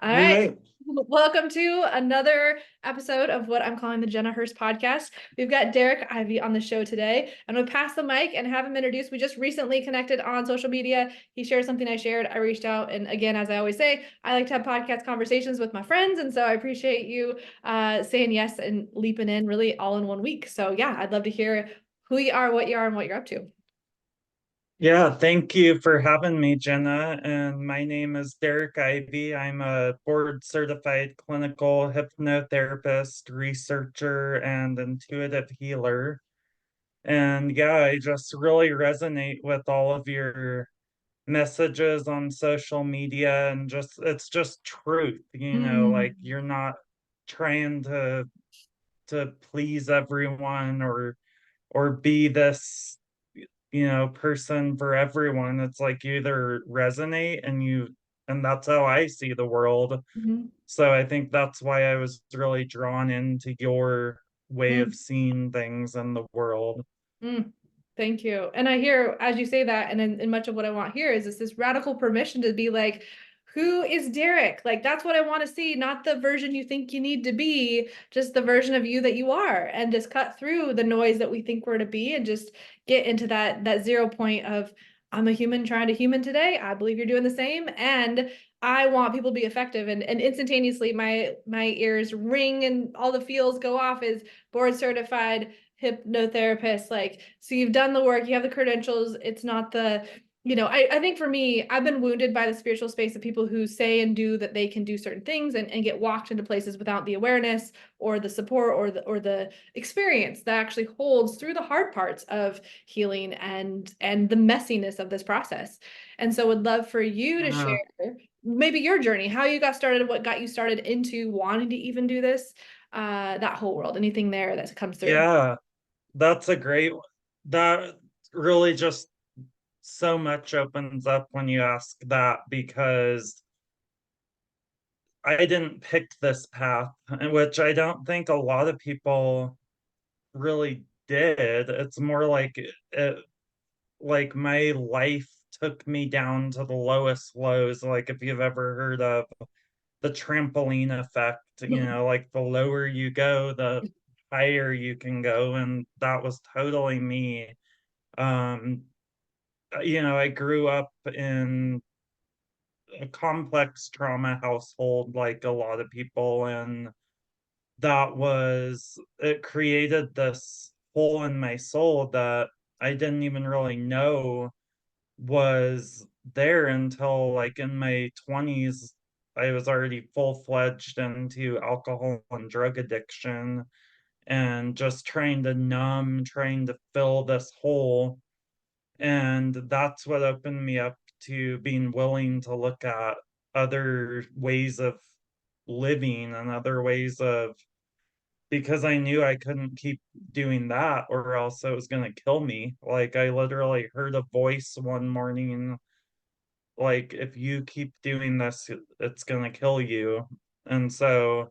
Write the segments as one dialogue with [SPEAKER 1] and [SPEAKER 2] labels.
[SPEAKER 1] All
[SPEAKER 2] All
[SPEAKER 1] right.
[SPEAKER 2] right.
[SPEAKER 1] Welcome to another episode of what I'm calling the Jena Hurst podcast. We've got Derrick Ivy on the show today. I'm going to pass the mic and have him introduce. We just recently connected on social media. He shared something I shared. I reached out. And again, as I always say, I like to have podcast conversations with my friends. And so I appreciate you saying yes and leaping in really all in 1 week. So yeah, I'd love to hear who you are, and what you're up to.
[SPEAKER 2] Yeah, thank you for having me, Jenna. And my name is Derrick Ivy. I'm a board certified clinical hypnotherapist, researcher, and intuitive healer. And yeah, I just really resonate with all of your messages on social media and just it's just truth, like
[SPEAKER 1] Mm.
[SPEAKER 2] you're not trying to please everyone or be this person for everyone. It's like you either resonate and that's how I see the world.
[SPEAKER 1] Mhm.
[SPEAKER 2] So I think that's why I was really drawn into your way of
[SPEAKER 1] Mm.
[SPEAKER 2] seeing things in the world.
[SPEAKER 1] Mm. Thank you. And I hear, as you say that, and in much of what I want here is this radical permission to be like, who is Derrick? Like, that's what I want to see, not the version you think you need to be, just the version of you that you are, and just cut through the noise that we think we're to be and just get into that 0 point of, I'm a human trying to human today. I believe you're doing the same. And I want people to be effective. And instantaneously my ears ring and all the feels go off as board certified hypnotherapist. Like, so you've done the work, you have the credentials. It's not I think for me, I've been wounded by the spiritual space of people who say and do that they can do certain things and get walked into places without the awareness or the support or the experience that actually holds through the hard parts of healing and the messiness of this process. And so would love for you to
[SPEAKER 2] Yeah,
[SPEAKER 1] share maybe your journey, how you got started, what got you started into wanting to even do this, that whole world, anything there that comes through.
[SPEAKER 2] yeah, that's a great that really just so much opens up when you ask that because I didn't pick this path, which I don't think a lot of people really did. It's more like my life took me down to the lowest lows. Like if you've ever heard of the trampoline effect, like the lower you go, the higher you can go. And that was totally me. Um, I grew up in a complex trauma household like a lot of people, and it created this hole in my soul that I didn't even really know was there until like in my 20s. I was already full-fledged into alcohol and drug addiction and just trying to fill this hole. And that's what opened me up to being willing to look at other ways of living and other ways of because I knew I couldn't keep doing that or else it was going to kill me. Like I literally heard a voice one morning like if you keep doing this it's going to kill you. And so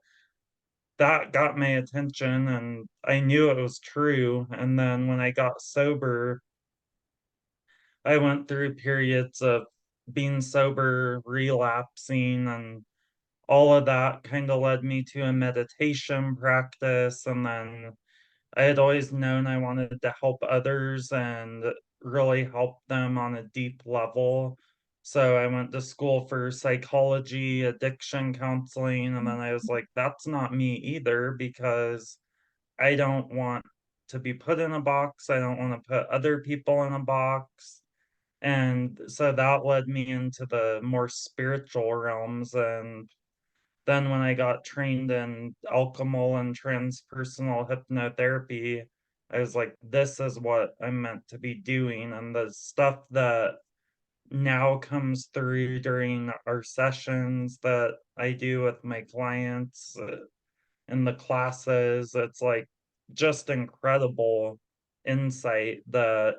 [SPEAKER 2] that got my attention and I knew it was true. And then when I got sober, I went through periods of being sober, relapsing, and all of that kind of led me to a meditation practice. And then I had always known I wanted to help others and really help them on a deep level. So I went to school for psychology, addiction counseling, and then I was like, that's not me either because I don't want to be put in a box. I don't want to put other people in a box. And so that led me into the more spiritual realms. And then when I got trained in alchemical and transpersonal hypnotherapy, I was like, this is what I'm meant to be doing. And the stuff that now comes through during our sessions that I do with my clients in the classes, it's like just incredible insight that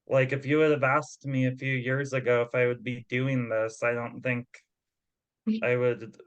[SPEAKER 2] like if you would have asked me a few years ago if I would be doing this, I don't think I would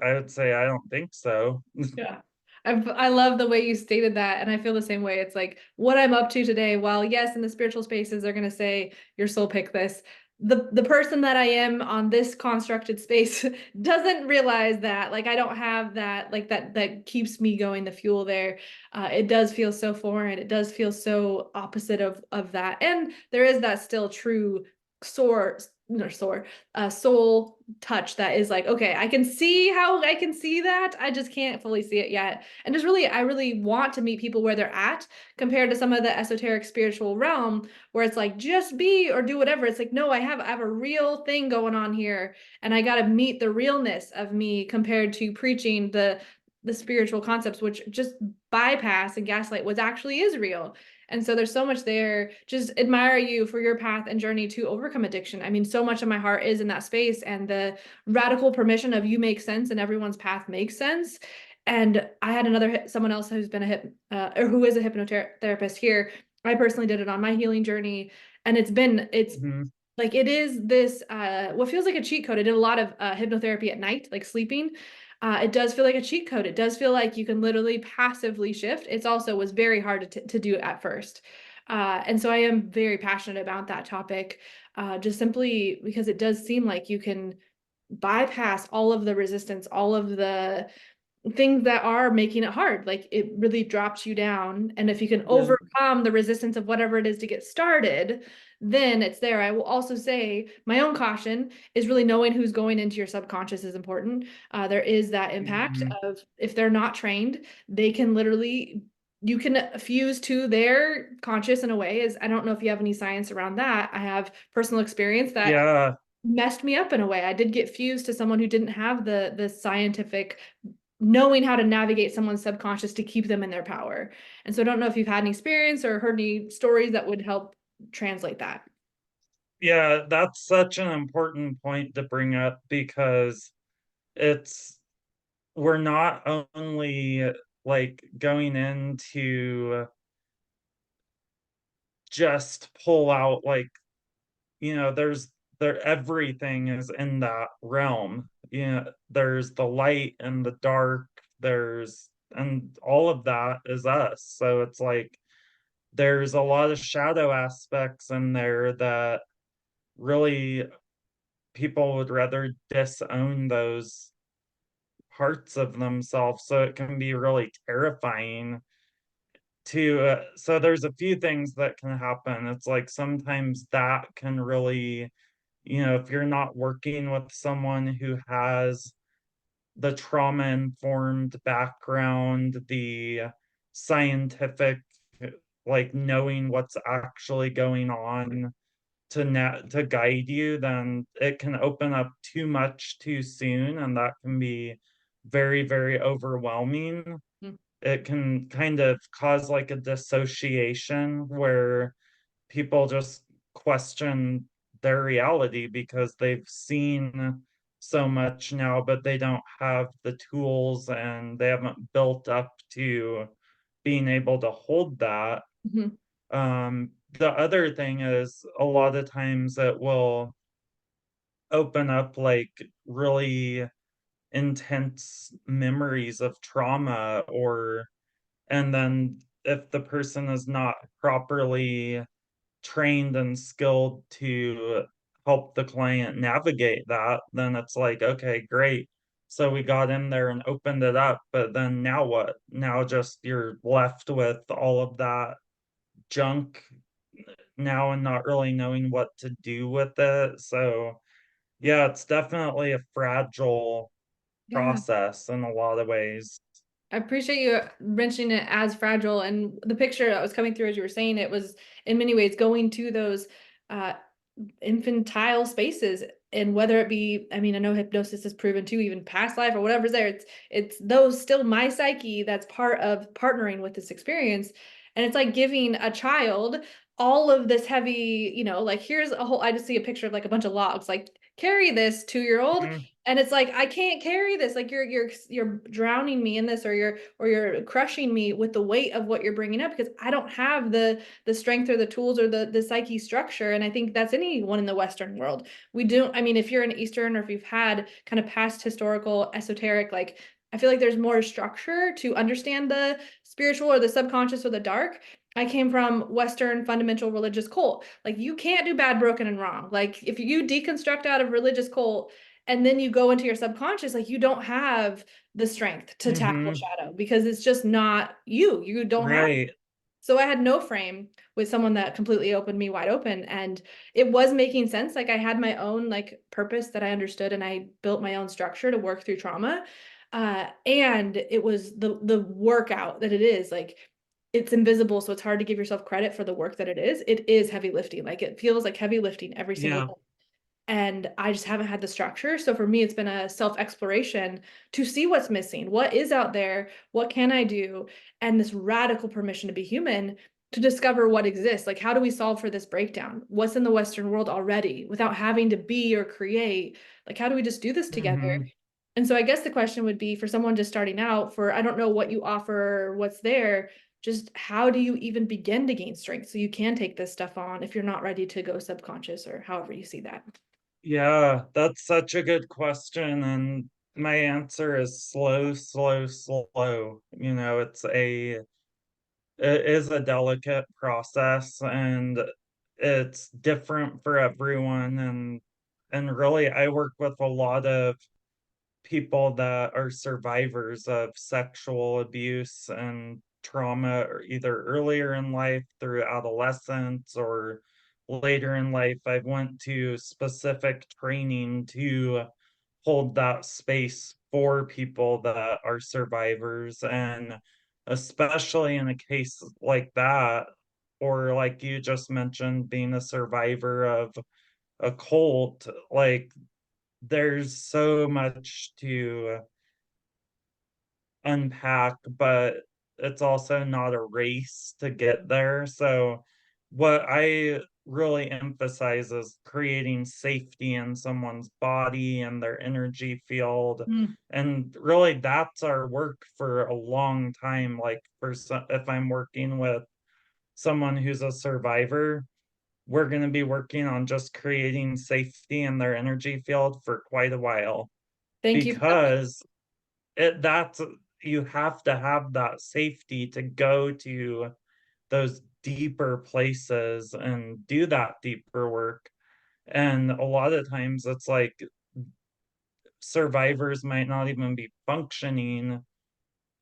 [SPEAKER 2] I would say I don't think so.
[SPEAKER 1] Yeah. I love the way you stated that. And I feel the same way. It's like what I'm up to today, while yes, in the spiritual spaces, they're going to say your soul picked this. the person that I am on this constructed space doesn't realize that. Like I don't have that, like that keeps me going, the fuel there. It does feel so foreign. It does feel so opposite of that. And there is that still true sore, no, sore, soul touch that is like, okay, I can see how I can see that. I just can't fully see it yet. And just really, I really want to meet people where they're at compared to some of the esoteric spiritual realm where it's like just be or do whatever. It's like, no, I have a real thing going on here, and I got to meet the realness of me compared to preaching the spiritual concepts, which just bypass and gaslight what actually is real. And so there's so much there. Just admire you for your path and journey to overcome addiction. I mean, so much of my heart is in that space, and the radical permission of you make sense and everyone's path makes sense. And I had someone else who's been or who is a hypnotherapist here. I personally did it on my healing journey, and it's
[SPEAKER 2] Mhm.
[SPEAKER 1] like it is this what feels like a cheat code. I did a lot of hypnotherapy at night, like sleeping. It does feel like a cheat code. It does feel like you can literally passively shift. It's also was very hard to do at first. And so I am very passionate about that topic, just simply because it does seem like you can bypass all of the resistance, all of the things that are making it hard. Like it really drops you down. And if you can
[SPEAKER 2] Yeah.
[SPEAKER 1] overcome the resistance of whatever it is to get started, then it's there. I will also say my own caution is really knowing who's going into your subconscious is important. There is that impact
[SPEAKER 2] Mhm.
[SPEAKER 1] of if they're not trained, they can literally you can fuse to their conscious in a way. Is I don't know if you have any science around that. I have personal experience that
[SPEAKER 2] Yeah.
[SPEAKER 1] messed me up in a way. I did get fused to someone who didn't have the scientific knowing how to navigate someone's subconscious to keep them in their power. And so I don't know if you've had any experience or heard any stories that would help translate that.
[SPEAKER 2] Yeah, that's such an important point to bring up because it's we're not only like going into just pull out like, there everything is in that realm. There's the light and the dark, there's and all of that is us. So it's like there's a lot of shadow aspects in there that really people would rather disown those parts of themselves. So it can be really terrifying to so there's a few things that can happen. It's like sometimes that can really, if you're not working with someone who has the trauma informed background, the scientific, like knowing what's actually going on to guide you, then it can open up too much too soon, and that can be very, very overwhelming.
[SPEAKER 1] Mm.
[SPEAKER 2] It can kind of cause like a dissociation where people just question their reality because they've seen so much now, but they don't have the tools and they haven't built up to being able to hold that.
[SPEAKER 1] Mhm.
[SPEAKER 2] The other thing is a lot of times it will open up like really intense memories of trauma, or and then if the person is not properly trained and skilled to help the client navigate that, then it's like, okay, great. So we got in there and opened it up, but then now what? Now just you're left with all of that junk now and not really knowing what to do with it. So, yeah, it's definitely a fragile
[SPEAKER 1] Yeah.
[SPEAKER 2] process in a lot of ways.
[SPEAKER 1] I appreciate you mentioning it as fragile. And the picture that was coming through as you were saying it was in many ways going to those uh, infantile spaces. And whether it be, I mean, I know hypnosis is proven too, even past life or whatever's there, it's those still my psyche that's part of partnering with this experience. And it's like giving a child all of this heavy, like here's a whole, I just see a picture of like a bunch of logs, like carry this 2-year old.
[SPEAKER 2] Mhm.
[SPEAKER 1] And it's like I can't carry this. Like you're drowning me in this, or you're crushing me with the weight of what you're bringing up because I don't have the strength or the tools or the psyche structure. And I think that's anyone in the Western world. We don't. I mean, if you're an Eastern or if you've had kind of past historical esoteric, like I feel like there's more structure to understand the spiritual or the subconscious or the dark. I came from Western fundamental religious cult. Like you can't do bad, broken, and wrong. Like if you deconstruct out of religious cult and then you go into your subconscious, like you don't have the strength to tackle
[SPEAKER 2] Mm-hmm.
[SPEAKER 1] shadow because it's just not you. You don't have.
[SPEAKER 2] Right.
[SPEAKER 1] So I had no frame with someone that completely opened me wide open, and it was making sense. Like I had my own like purpose that I understood, and I built my own structure to work through trauma. And it was the workout that it is like it's invisible, so it's hard to give yourself credit for the work that it is. It is heavy lifting. Like it feels like heavy lifting every single
[SPEAKER 2] Yeah.
[SPEAKER 1] day. And I just haven't had the structure. So for me, it's been a self exploration to see what's missing, what is out there, what can I do, and this radical permission to be human to discover what exists. Like, how do we solve for this breakdown? What's in the Western world already without having to be or create? Like, how do we just do this together?
[SPEAKER 2] Mm-hmm.
[SPEAKER 1] And so I guess the question would be for someone just starting out, for I don't know what you offer or what's there, just how do you even begin to gain strength so you can take this stuff on if you're not ready to go subconscious or however you see that?
[SPEAKER 2] Yeah, that's such a good question. And my answer is slow, slow, slow. It is a delicate process and it's different for everyone. And really I work with a lot of people that are survivors of sexual abuse and trauma, or either earlier in life through adolescence or later in life. I went to specific training to hold that space for people that are survivors. And especially in a case like that, or like you just mentioned, being a survivor of a cult, like there's so much to unpack, but it's also not a race to get there. So, what I really emphasize is creating safety in someone's body and their energy field.
[SPEAKER 1] Mm.
[SPEAKER 2] And really, that's our work for a long time. Like, if I'm working with someone who's a survivor, we're going to be working on just creating safety in their energy field for quite a while
[SPEAKER 1] Thank you for that.
[SPEAKER 2] because that's you have to have that safety to go to those deeper places and do that deeper work. And a lot of times it's like survivors might not even be functioning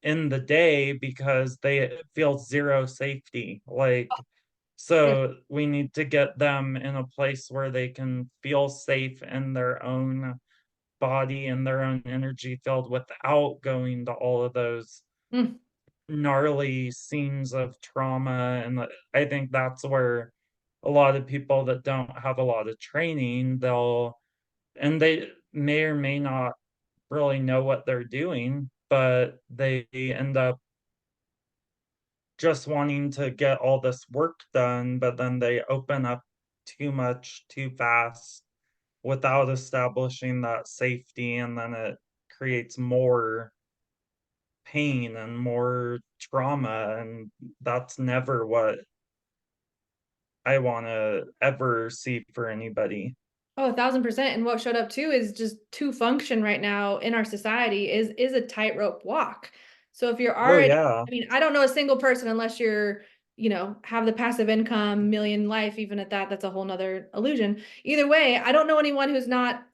[SPEAKER 2] in the day because they feel zero safety. Like,
[SPEAKER 1] Yeah.
[SPEAKER 2] so we need to get them in a place where they can feel safe in their own body and their own energy field without going to all of those
[SPEAKER 1] Mm.
[SPEAKER 2] gnarly scenes of trauma. And I think that's where a lot of people that don't have a lot of training, they may or may not really know what they're doing, but they end up just wanting to get all this work done, but then they open up too much too fast without establishing that safety, and then it creates more pain and more trauma, and that's never what I want to ever see for anybody.
[SPEAKER 1] Oh, 1,000%. And what showed up too is just to function right now in our society is a tightrope walk. So if you're
[SPEAKER 2] Oh
[SPEAKER 1] already,
[SPEAKER 2] yeah.
[SPEAKER 1] I mean, I don't know a single person unless you're, have the passive income, million life, even at that, that's a whole nother illusion. Either way, I don't know anyone who's not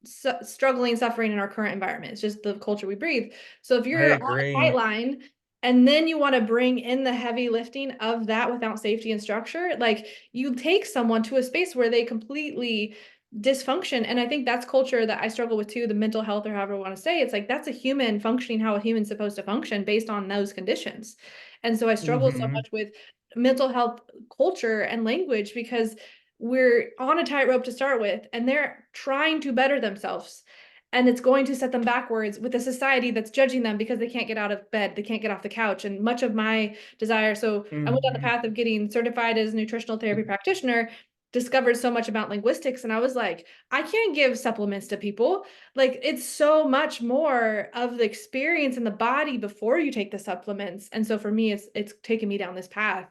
[SPEAKER 1] struggling, suffering in our current environment. It's just the culture we breathe. So if
[SPEAKER 2] I
[SPEAKER 1] you're on a tight
[SPEAKER 2] agree.
[SPEAKER 1] line and then you want to bring in the heavy lifting of that without safety and structure, like you take someone to a space where they completely dysfunction. And I think that's culture that I struggle with too, the mental health or however I want to say. It's like that's a human functioning how a human's supposed to function based on those conditions. And so I struggle so
[SPEAKER 2] Hmm.
[SPEAKER 1] much with mental health culture and language because we're on a tightrope to start with, and they're trying to better themselves. And it's going to set them backwards with a society that's judging them because they can't get out of bed, they can't get off the couch. And much of my desire, so I went down the
[SPEAKER 2] Hmm.
[SPEAKER 1] path of getting certified as a nutritional therapy practitioner, discovered so much about linguistics, and I was like, I can't give supplements to people. Like it's so much more of the experience in the body before you take the supplements. And so for me, it's taken me down this path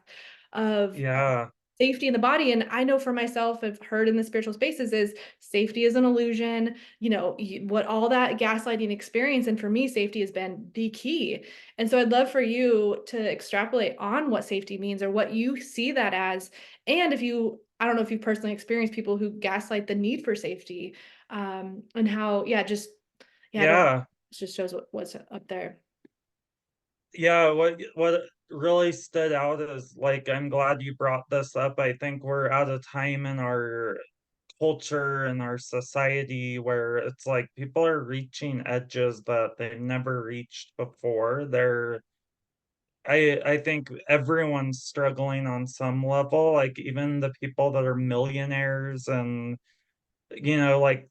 [SPEAKER 1] of
[SPEAKER 2] Yeah.
[SPEAKER 1] safety in the body. And I know for myself, I've heard in the spiritual spaces is safety is an illusion, what all that gaslighting experience. And for me, safety has been the key. And so I'd love for you to extrapolate on what safety means or what you see that as. And if you, I don't know if you've personally experienced people who gaslight the need for safety, and how, yeah, I don't know.
[SPEAKER 2] Yeah.
[SPEAKER 1] It just shows what's up there.
[SPEAKER 2] Yeah, what really stood out is like I'm glad you brought this up. I think we're at a time in our culture and our society where it's like people are reaching edges that they've never reached before. I think everyone's struggling on some level, like even the people that are millionaires and like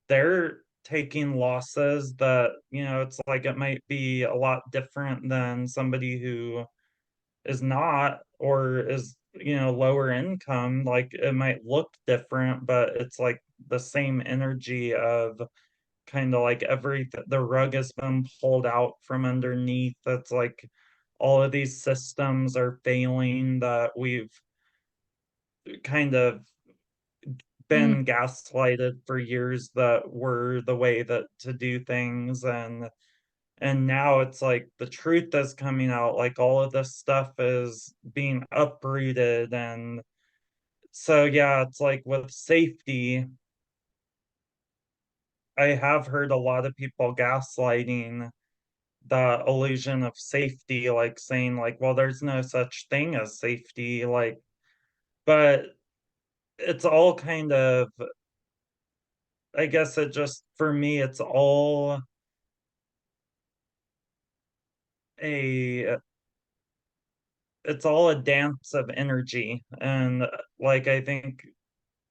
[SPEAKER 2] they're taking losses that, it's like it might be a lot different than somebody who is not or is, lower income. Like it might look different, but it's like the same energy of kind of like the rug has been pulled out from underneath. It's like all of these systems are failing that we've kind of
[SPEAKER 1] Mm,
[SPEAKER 2] been gaslighted for years that were the way that to do things, and now it's like the truth is coming out, like all of this stuff is being uprooted. And so yeah, it's like with safety, I have heard a lot of people gaslighting the illusion of safety, like saying like, well, there's no such thing as safety, like, but it's all kind of, I guess it just, for me, a it's all a dance of energy. And like I think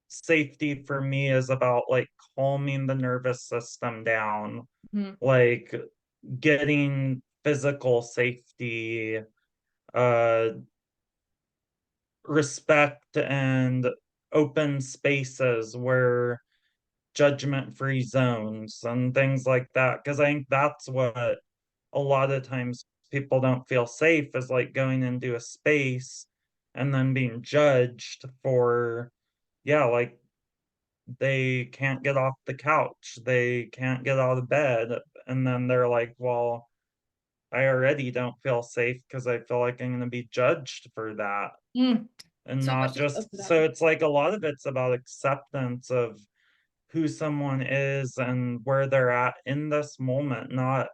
[SPEAKER 2] safety for me is about like calming the nervous system down,
[SPEAKER 1] mm,
[SPEAKER 2] like getting physical safety, uh respect and open spaces where judgment-free zones and things like that. Because I think that's what a lot of times people don't feel safe, is like going into a space and then being judged for, yeah, like they can't get off the couch, they can't get out of bed, and then they're like, well, I already don't feel safe because I feel like I'm going to be judged for that.
[SPEAKER 1] mm.
[SPEAKER 2] And
[SPEAKER 1] So much
[SPEAKER 2] not
[SPEAKER 1] to
[SPEAKER 2] just,
[SPEAKER 1] love for that.
[SPEAKER 2] so it's like a lot of it's about acceptance of who someone is and where they're at in this moment, not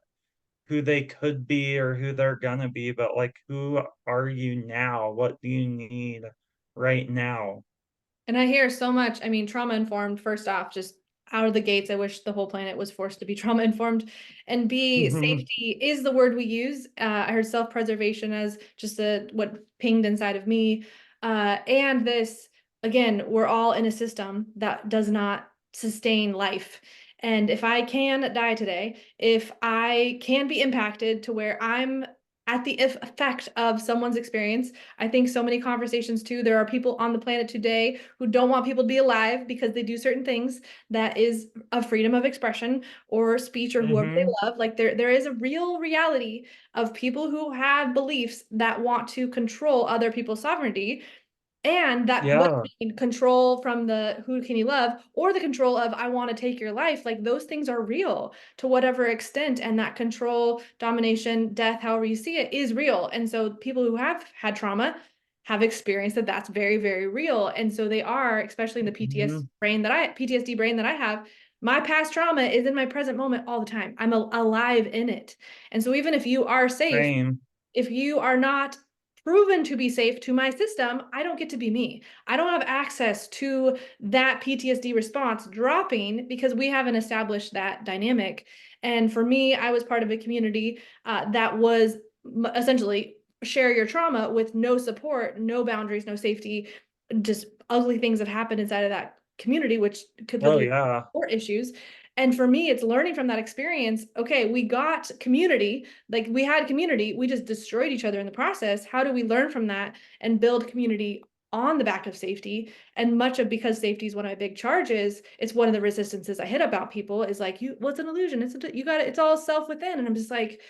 [SPEAKER 2] who they could be or who they're gonna be, but like who are you now? What do you need right now?
[SPEAKER 1] And I hear so much, I mean, trauma informed, first off, just out of the gates. I wish the whole planet was forced to be trauma informed. And B,
[SPEAKER 2] Hmm.
[SPEAKER 1] safety is the word we use. I heard self-preservation as just what pinged inside of me. And this, again, we're all in a system that does not sustain life. And if I can die today, if I can be impacted to where I'm at the effect of someone's experience. I think so many conversations too. There are people on the planet today who don't want people to be alive because they do certain things that is a freedom of expression or speech or whoever they
[SPEAKER 2] Hmm.
[SPEAKER 1] love. Like there is a real reality of people who have beliefs that want to control other people's sovereignty, and that what
[SPEAKER 2] Yeah.
[SPEAKER 1] control from the who can you love or the control of I want to take your life, like those things are real to whatever extent, and that control, domination, death, however you see it, is real. And so people who have had trauma have experienced that that's very, very real. And so they are, especially in the
[SPEAKER 2] Hmm.
[SPEAKER 1] PTSD brain that I have, my past trauma is in my present moment all the time. I'm alive in it. And so even if you are safe,
[SPEAKER 2] Same.
[SPEAKER 1] if you are not proven to be safe to my system, I don't get to be me. I don't have access to that PTSD response dropping because we haven't established that dynamic. And for me, I was part of a community that was essentially share your trauma with no support, no boundaries, no safety, just ugly things that happen inside of that community, which could
[SPEAKER 2] Oh
[SPEAKER 1] lead
[SPEAKER 2] yeah.
[SPEAKER 1] support issues. And for me, it's learning from that experience. Okay, we got community, like we had community, we just destroyed each other in the process. How do we learn from that and build community on the back of safety? And much of, because safety is one of my big charges, it's one of the resistances I hit about people is like, you, what's an illusion? You got it, it's all self within. And I'm just like,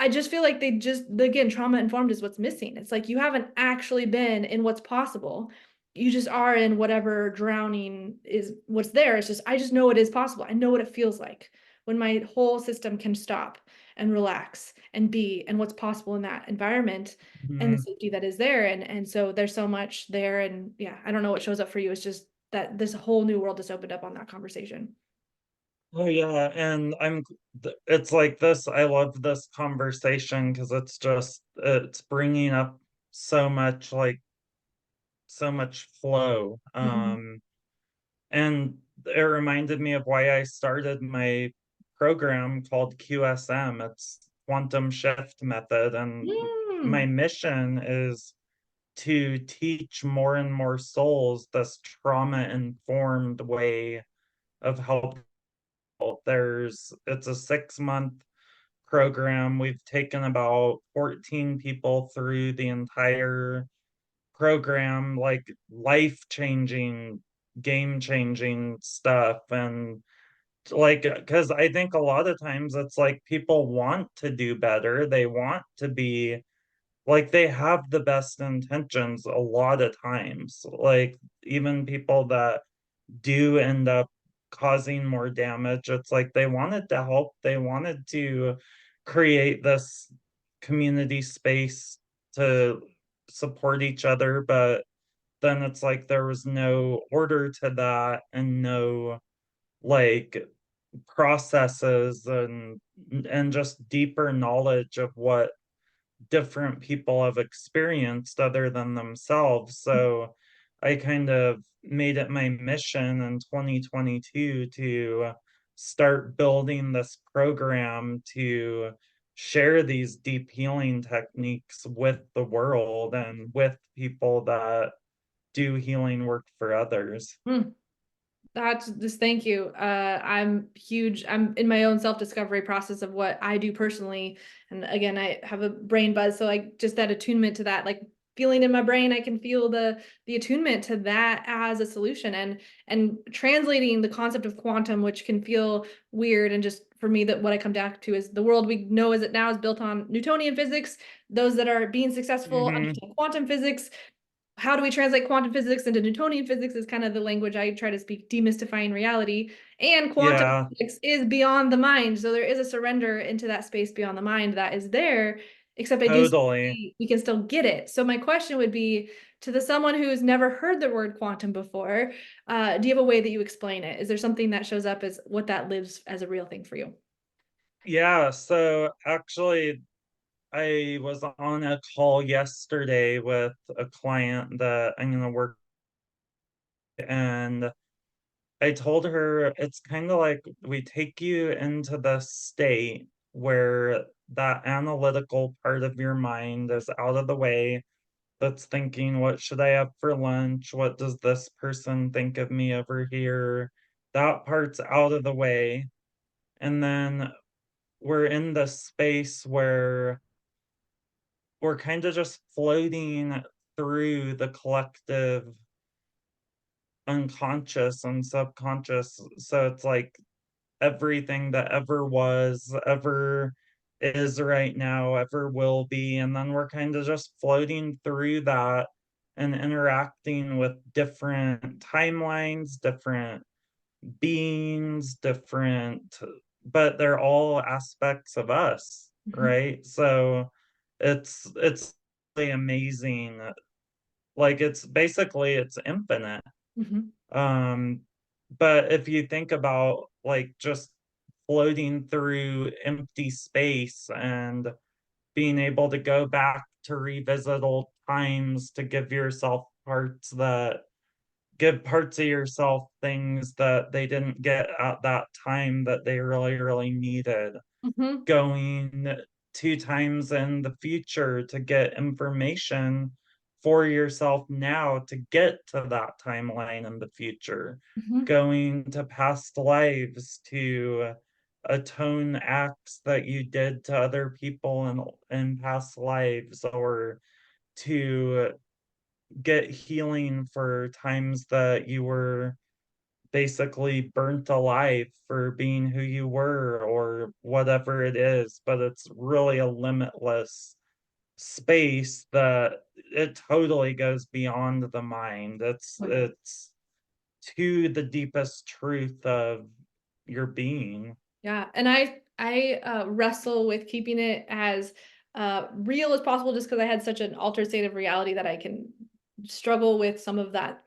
[SPEAKER 1] I just feel like they just, again, trauma informed is what's missing. It's like you haven't actually been in what's possible. You just are in whatever drowning is what's there. It's just, I just know it is possible. I know what it feels like when my whole system can stop and relax and be and what's possible in that environment and the
[SPEAKER 2] Mhm.
[SPEAKER 1] safety that is there. And so there's so much there. And yeah, I don't know what shows up for you. It's just that this whole new world just opened up on that conversation.
[SPEAKER 2] Oh yeah, and it's like this, I love this conversation because it's bringing up so much like so much flow.
[SPEAKER 1] Mhm.
[SPEAKER 2] And it reminded me of why I started my program called QSM. It's Quantum Shift Method, and my
[SPEAKER 1] Mm.
[SPEAKER 2] mission is to teach more and more souls this trauma-informed way of helping. It's a 6-month program. We've taken about 14 people through the entire program, like life-changing, game-changing stuff. And like, because I think a lot of times it's like people want to do better. They want to be like, they have the best intentions a lot of times. Like, even people that do end up causing more damage. It's like they wanted to help, they wanted to create this community space to support each other, but then it's like there was no order to that and no like processes and just deeper knowledge of what different people have experienced other than themselves. So I kind of made it my mission in 2022 to start building this program to share these deep healing techniques with the world and with people that do healing work for others.
[SPEAKER 1] Mm. That's just thank you. I'm huge. I'm in my own self-discovery process of what I do personally. And again, I have a brain buzz. So like just that attunement to that, like feeling in my brain, I can feel the attunement to that as a solution and translating the concept of quantum, which can feel weird. And just for me, that what I come down to is the world we know as it now is built on Newtonian physics. Those that are being successful
[SPEAKER 2] Hmm.
[SPEAKER 1] understand quantum physics. How do we translate quantum physics into Newtonian physics is kind of the language I try to speak, demystifying reality. And quantum
[SPEAKER 2] Yeah,
[SPEAKER 1] physics is beyond the mind. So there is a surrender into that space beyond the mind that is there, except I do
[SPEAKER 2] totally.
[SPEAKER 1] see we can still get it. So my question would be to the someone who's never heard the word quantum before, do you have a way that you explain it? Is there something that shows up as what that lives as a real thing for you?
[SPEAKER 2] Yeah, so actually I was on a call yesterday with a client that I'm going to work, and I told her it's kind of like we take you into the state where that analytical part of your mind is out of the way, that's thinking, what should I have for lunch? What does this person think of me over here? That part's out of the way. And then we're in this space where we're kind of just floating through the collective unconscious and subconscious. So it's like everything that ever was, ever is right now, ever will be. And then we're kind of just floating through that and interacting with different timelines, different beings, different, but they're all aspects of us,
[SPEAKER 1] Mhm,
[SPEAKER 2] right? So it's really amazing. Like it's basically it's infinite.
[SPEAKER 1] mhm,
[SPEAKER 2] Um, but if you think about like just floating through empty space and being able to go back to revisit old times to give parts of yourself things that they didn't get at that time that they really, really needed,
[SPEAKER 1] mhm,
[SPEAKER 2] going 2 times in the future to get information for yourself now to get to that timeline in the future,
[SPEAKER 1] mhm,
[SPEAKER 2] going to past lives to atone acts that you did to other people in past lives, or to get healing for times that you were basically burnt alive for being who you were or whatever it is, but it's really a limitless space that it totally goes beyond the mind. It's
[SPEAKER 1] Oh, yeah.
[SPEAKER 2] it's to the deepest truth of your being.
[SPEAKER 1] Yeah, and I wrestle with keeping it as real as possible just because I had such an altered state of reality that I can struggle with some of that.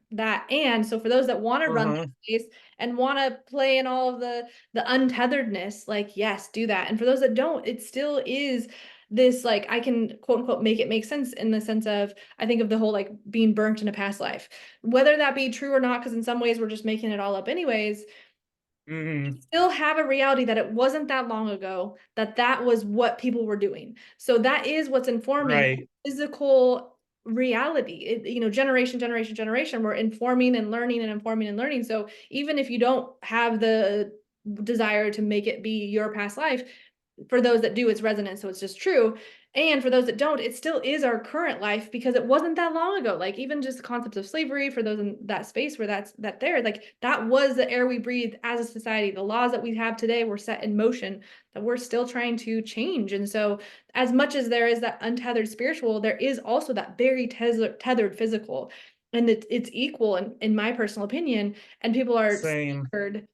[SPEAKER 1] And so for those that want to run
[SPEAKER 2] Uh-huh.
[SPEAKER 1] that space and want to play in all of the untetheredness, like yes, do that. And for those that don't, it still is this like I can quote unquote make it make sense in the sense of I think of the whole like being burnt in a past life, whether that be true or not, because in some ways we're just making it all up anyways.
[SPEAKER 2] Hmm.
[SPEAKER 1] Still have a reality that it wasn't that long ago that that was what people were doing. So that is what's informing
[SPEAKER 2] Right.
[SPEAKER 1] physical reality. Generation, we're informing and learning and informing and learning. So even if you don't have the desire to make it be your past life, for those that do, it's resonant, so it's just true. And for those that don't, it still is our current life because it wasn't that long ago. Like even just the concept of slavery for those in that space where that there, like that was the air we breathed as a society. The laws that we have today were set in motion that we're still trying to change. And so as much as there is that untethered spiritual, there is also that very tethered physical. And it's equal in my personal opinion. And people are
[SPEAKER 2] Same.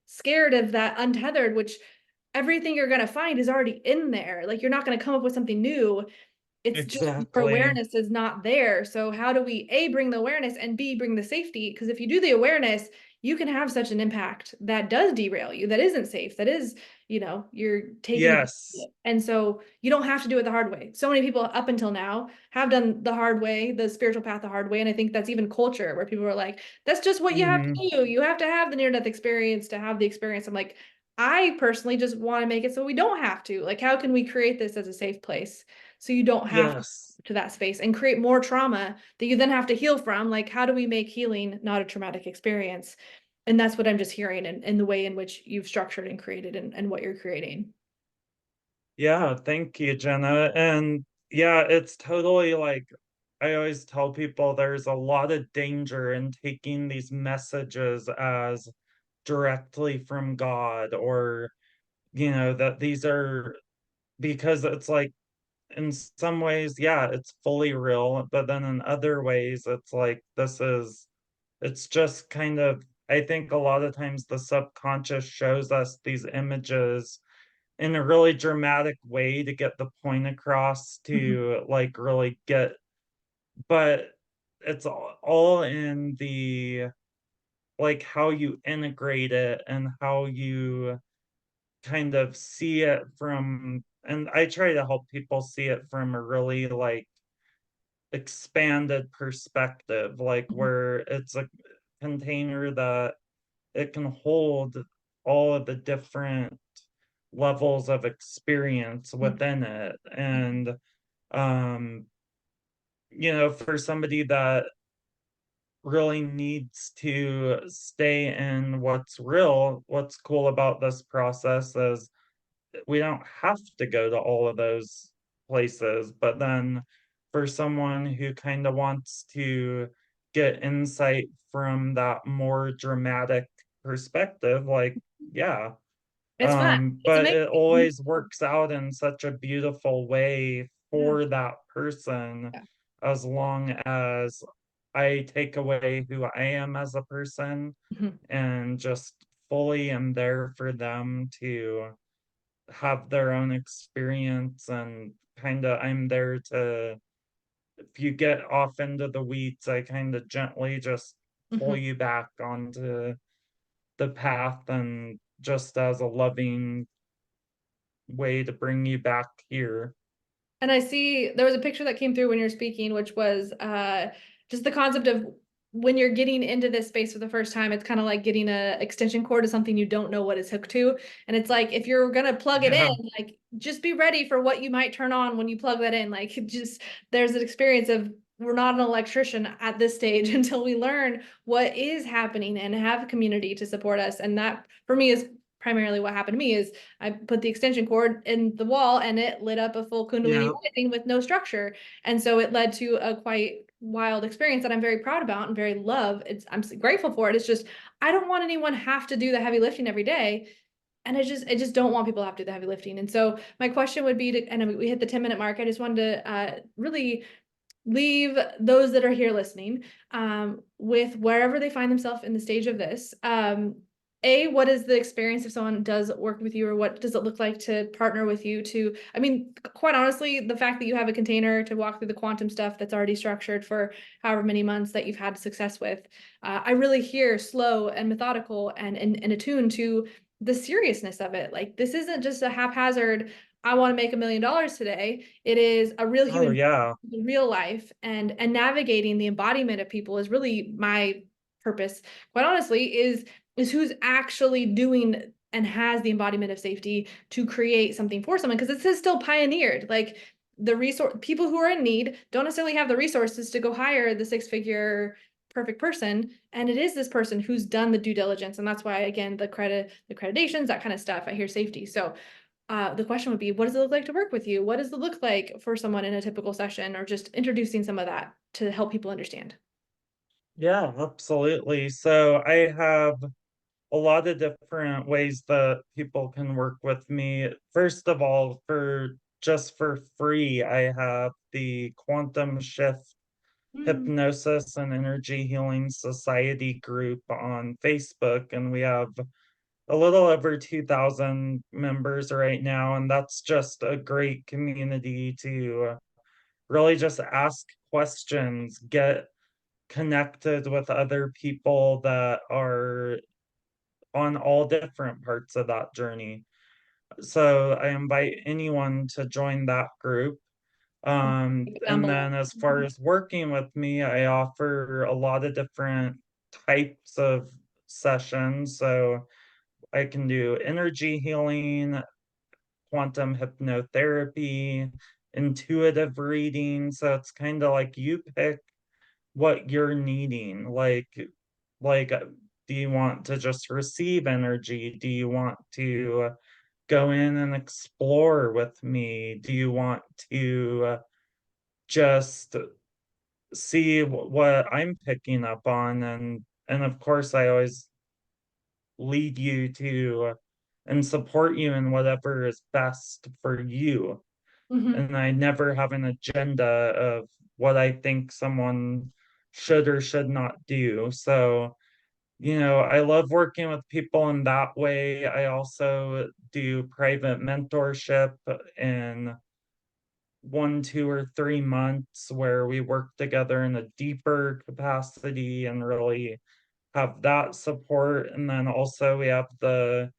[SPEAKER 1] scared of that untethered, which everything you're going to find is already in there. Like you're not going to come up with something new. It's just your
[SPEAKER 2] Exactly.
[SPEAKER 1] awareness is not there. So how do we A, bring the awareness and B, bring the safety? Because if you do the awareness, you can have such an impact that does derail you, that isn't safe, that is, you're taking it.
[SPEAKER 2] Yes.
[SPEAKER 1] And so you don't have to do it the hard way. So many people up until now have done the hard way, the spiritual path the hard way. And I think that's even culture where people are like, that's just what you have to
[SPEAKER 2] Hmm.
[SPEAKER 1] do. You have to have the near-death experience to have the experience. I'm like, I personally just want to make it so we don't have to. Like, how can we create this as a safe place so you don't have
[SPEAKER 2] Yes.
[SPEAKER 1] to that space and create more trauma that you then have to heal from? Like, how do we make healing not a traumatic experience? And that's what I'm just hearing in the way in which you've structured and created and what you're creating.
[SPEAKER 2] Yeah, thank you, Jenna. And yeah, it's totally like I always tell people there's a lot of danger in taking these messages as directly from God or, that these are because it's like in some ways, yeah, it's fully real, but then in other ways, it's like it's just kind of, I think a lot of times the subconscious shows us these images in a really dramatic way to get the point across
[SPEAKER 1] Mhm.
[SPEAKER 2] to like really get, but it's all in the like how you integrate it and how you kind of see it from, and I try to help people see it from a really like expanded perspective, like
[SPEAKER 1] Mhm.
[SPEAKER 2] where it's a container that it can hold all of the different levels of experience
[SPEAKER 1] Mhm.
[SPEAKER 2] within it. And um, for somebody that really needs to stay in what's real, what's cool about this process is we don't have to go to all of those places. But then for someone who kind of wants to get insight from that more dramatic perspective, like, yeah.
[SPEAKER 1] It's fun. It's
[SPEAKER 2] But
[SPEAKER 1] amazing.
[SPEAKER 2] it always works out in such a beautiful way
[SPEAKER 1] Yeah.
[SPEAKER 2] for that person
[SPEAKER 1] Yeah.
[SPEAKER 2] as long as I take away who I am as a person
[SPEAKER 1] Mhm.
[SPEAKER 2] and just fully am there for them to have their own experience and kind of I'm there to, if you get off into the weeds, I kind of gently just pull
[SPEAKER 1] Mhm.
[SPEAKER 2] you back onto the path and just as a loving way to bring you back here.
[SPEAKER 1] And I see there was a picture that came through when you're speaking, which was just the concept of when you're getting into this space for the first time, it's kind of like getting a extension cord to something you don't know what it's hooked to. And it's like if you're gonna plug it in,
[SPEAKER 2] Yeah,
[SPEAKER 1] like just be ready for what you might turn on when you plug that in. Like just there's an experience of we're not an electrician at this stage until we learn what is happening and have a community to support us. And that for me is primarily what happened to me is I put the extension cord in the wall and it lit up a full Kundalini
[SPEAKER 2] yeah,
[SPEAKER 1] rising with no structure. And so it led to a quite wild experience that I'm very proud about and very love. I'm grateful for it. It's just I don't want anyone have to do the heavy lifting every day. And I just don't want people to have to do the heavy lifting. And so my question would be to, and we hit the 10-minute mark. I just wanted to really leave those that are here listening with wherever they find themselves in the stage of this. What is the experience if someone does work with you, or what does it look like to partner with you to, I mean, quite honestly, the fact that you have a container to walk through the quantum stuff that's already structured for however many months that you've had success with, I really hear slow and methodical and attuned to the seriousness of it. Like, this isn't just a haphazard, I want to make $1 million today. It is a real
[SPEAKER 2] Oh
[SPEAKER 1] human,
[SPEAKER 2] yeah.
[SPEAKER 1] real life, and navigating the embodiment of people is really my purpose, quite honestly, is who's actually doing and has the embodiment of safety to create something for someone, because it is still pioneered. Like, the resource people who are in need don't necessarily have the resources to go hire the 6-figure perfect person, and it is this person who's done the due diligence. And that's why, again, the accreditations, that kind of stuff, I hear safety. So the question would be, what does it look like to work with you? What does it look like for someone in a typical session, or just introducing some of that to help people understand?
[SPEAKER 2] Yeah, absolutely. So I have a lot of different ways that people can work with me. First of all, for free, I have the Quantum Shift
[SPEAKER 1] Mm.
[SPEAKER 2] Hypnosis and Energy Healing Society group on Facebook, and we have a little over 2,000 members right now, and that's just a great community to really just ask questions, get connected with other people that are on all different parts of that journey. So I invite anyone to join that group.
[SPEAKER 1] Down
[SPEAKER 2] And
[SPEAKER 1] below.
[SPEAKER 2] then as far as working with me, I offer a lot of different types of sessions. So I can do energy healing, quantum hypnotherapy, intuitive reading. So it's kind of like you pick what you're needing. Like, do you want to just receive energy? Do you want to go in and explore with me? Do you want to just see what I'm picking up on? And of course, I always lead you to and support you in whatever is best for you.
[SPEAKER 1] Mhm.
[SPEAKER 2] And I never have an agenda of what I think someone should or should not do. So, I love working with people in that way. I also do private mentorship in 1, 2, or 3 months where we work together in a deeper capacity and really have that support. And then also we have the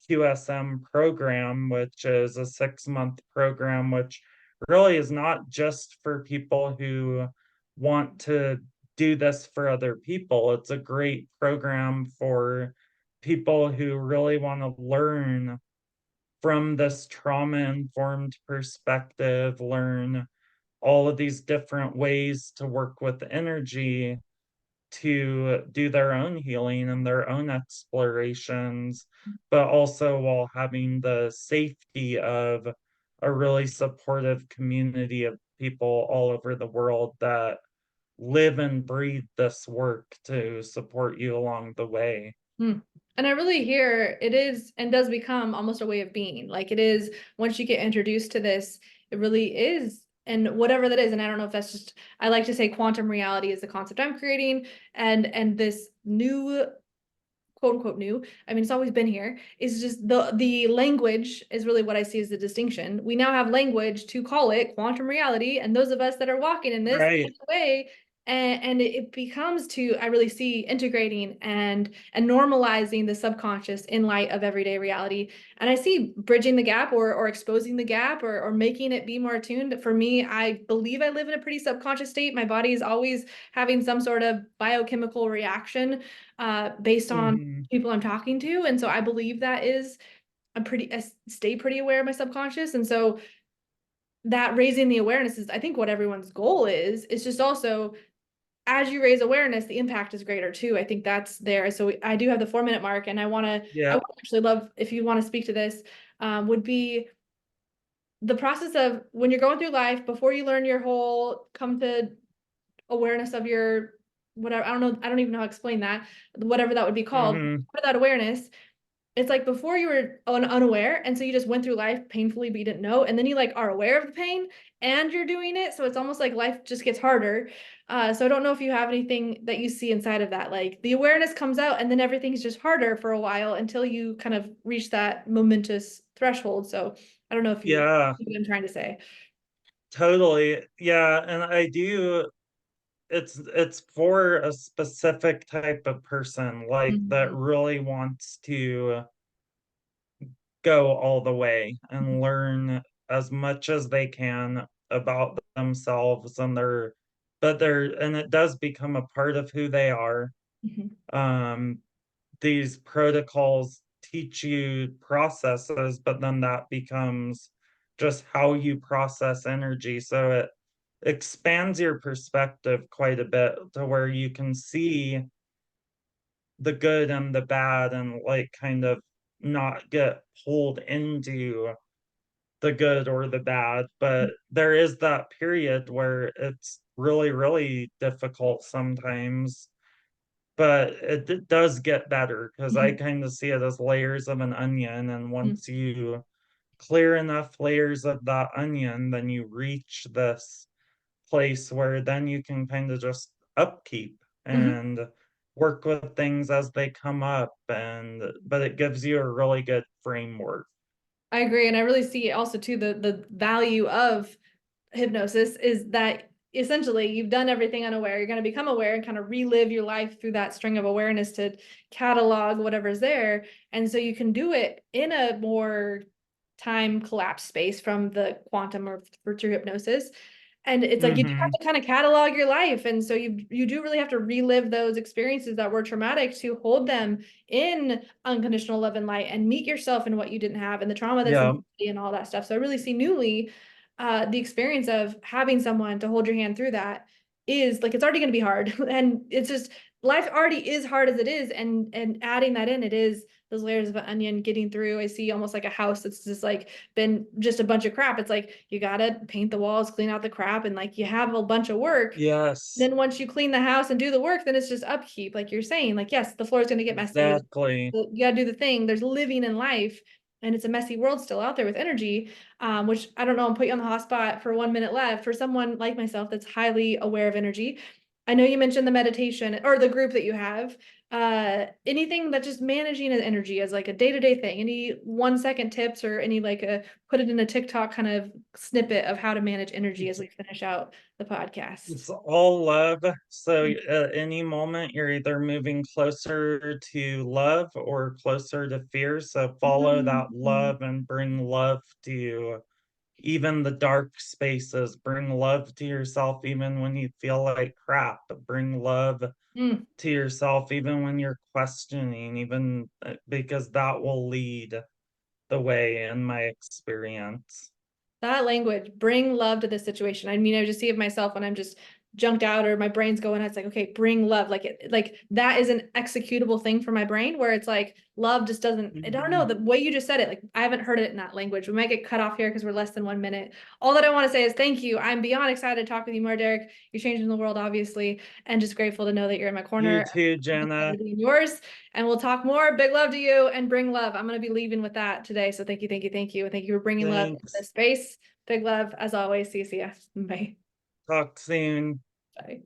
[SPEAKER 2] QSM program, which is a 6-month program, which really is not just for people who want to do this for other people. It's a great program for people who really want to learn from this trauma-informed perspective, learn all of these different ways to work with energy to do their own healing and their own explorations, but also while having the safety of a really supportive community of people all over the world that live and breathe this work to support you along the way.
[SPEAKER 1] Hmm. And I really hear it is and does become almost a way of being. Like, it is, once you get introduced to this, it really is. And whatever that is, and I don't know if that's just, I like to say quantum reality is the concept I'm creating, and this new, quote unquote new, I mean, it's always been here, is just the language is really what I see as the distinction. We now have language to call it quantum reality, and those of us that are walking in this
[SPEAKER 2] Right.
[SPEAKER 1] way, and it becomes to, I really see integrating and normalizing the subconscious in light of everyday reality. And I see bridging the gap, or exposing the gap, or making it be more attuned. For me, I believe I live in a pretty subconscious state. My body is always having some sort of biochemical reaction based on
[SPEAKER 2] Hmm.
[SPEAKER 1] people I'm talking to. And so I believe that is, I stay pretty aware of my subconscious. And so that raising the awareness is, I think, what everyone's goal is. It's just also, as you raise awareness, the impact is greater too. I think that's there. So I do have the 4-minute mark, and I
[SPEAKER 2] Yeah.
[SPEAKER 1] would actually love if you want to speak to this, would be the process of when you're going through life, before you learn your whole come to awareness of your whatever, I don't even know how to explain that, whatever that would be called,
[SPEAKER 2] Mm-hmm.
[SPEAKER 1] for that awareness, it's like before you were unaware, and so you just went through life painfully but you didn't know, and then you like are aware of the pain and you're doing it, so it's almost like life just gets harder. So I don't know if you have anything that you see inside of that, like the awareness comes out and then everything's just harder for a while until you kind of reach that momentous threshold. So I don't know if you
[SPEAKER 2] Yeah,
[SPEAKER 1] see what I'm trying to say.
[SPEAKER 2] totally. Yeah, and I do, it's for a specific type of person, like that
[SPEAKER 1] Mhm.
[SPEAKER 2] really wants to go all the way and learn as much as they can about themselves and their, but they're, and it does become a part of who they are.
[SPEAKER 1] Mhm.
[SPEAKER 2] um these protocols teach you processes, but then that becomes just how you process energy, so it expands your perspective quite a bit to where you can see the good and the bad and like kind of not get pulled into the good or the bad. But there is that period where it's really, really difficult sometimes, but it does get better because I
[SPEAKER 1] Mhm.
[SPEAKER 2] kind of see it as layers of an onion. And
[SPEAKER 1] Mhm.
[SPEAKER 2] once you clear enough layers of that onion, then you reach this place where then you can kind of just upkeep
[SPEAKER 1] Mhm.
[SPEAKER 2] and work with things as they come up. And but it gives you a really good framework.
[SPEAKER 1] I agree, and I really see also too the value of hypnosis is that essentially you've done everything unaware. You're going to become aware and kind of relive your life through that string of awareness to catalog whatever's there. And so you can do it in a more time collapse space from the quantum or for true hypnosis. And it's like you do have
[SPEAKER 2] Mm-hmm.
[SPEAKER 1] to kind of catalog your life. And so you do really have to relive those experiences that were traumatic to hold them in unconditional love and light and meet yourself in what you didn't have and the trauma that's in
[SPEAKER 2] Yeah.
[SPEAKER 1] the body and all that stuff. So I really see Newly, the experience of having someone to hold your hand through that is like it's already going to be hard. And it's just life already is hard as it is. And adding that in, it is those layers of an onion getting through. I see almost like a house that's just like been just a bunch of crap. It's like you gotta paint the walls, clean out the crap, and like you have a bunch of work.
[SPEAKER 2] Yes.
[SPEAKER 1] Then once you clean the house and do the work, then it's just upkeep, like you're saying. Like, yes, the floor is gonna get messy.
[SPEAKER 2] Exactly.
[SPEAKER 1] You gotta do the thing. There's living in life, and it's a messy world still out there with energy. Which I don't know, I'll put you on the hot spot for 1 minute left. For someone like myself that's highly aware of energy, I know you mentioned the meditation or the group that you have. Anything that just managing an energy as like a day-to-day thing, any 1 second tips or any like a put it in a TikTok kind of snippet of how to manage energy as we finish out the podcast.
[SPEAKER 2] It's all love. So at any moment, you're either moving closer to love or closer to fear. So follow that
[SPEAKER 1] Mm.
[SPEAKER 2] love and bring love to even the dark spaces. Bring love to yourself even when you feel like crap. Bring love
[SPEAKER 1] Mm.
[SPEAKER 2] to yourself even when you're questioning, even because that will lead the way in my experience.
[SPEAKER 1] That language, bring love to this situation. I mean, I just see it myself when I'm just junked out or my brain's going, it's like, okay, bring love. Like it, like that is an executable thing for my brain where it's like love just doesn't, I don't know,
[SPEAKER 2] Mhm.
[SPEAKER 1] the way you just said it, like I haven't heard it in that language. We might get cut off here because we're less than 1 minute. All that I want to say is thank you. I'm beyond excited to talk with you more, Derrick. You're changing the world, obviously, and just grateful to know that you're in my
[SPEAKER 2] You
[SPEAKER 1] corner.
[SPEAKER 2] too,
[SPEAKER 1] I'm excited
[SPEAKER 2] Jenna.
[SPEAKER 1] to be in yours, and we'll talk more. Big love to you and bring love. I'm going to be leaving with that today. So thank you, thank you, thank you. And thank you for bringing love into this
[SPEAKER 2] Thanks.
[SPEAKER 1] space. Big love as always. See you. Bye.
[SPEAKER 2] Talk soon.
[SPEAKER 1] Bye.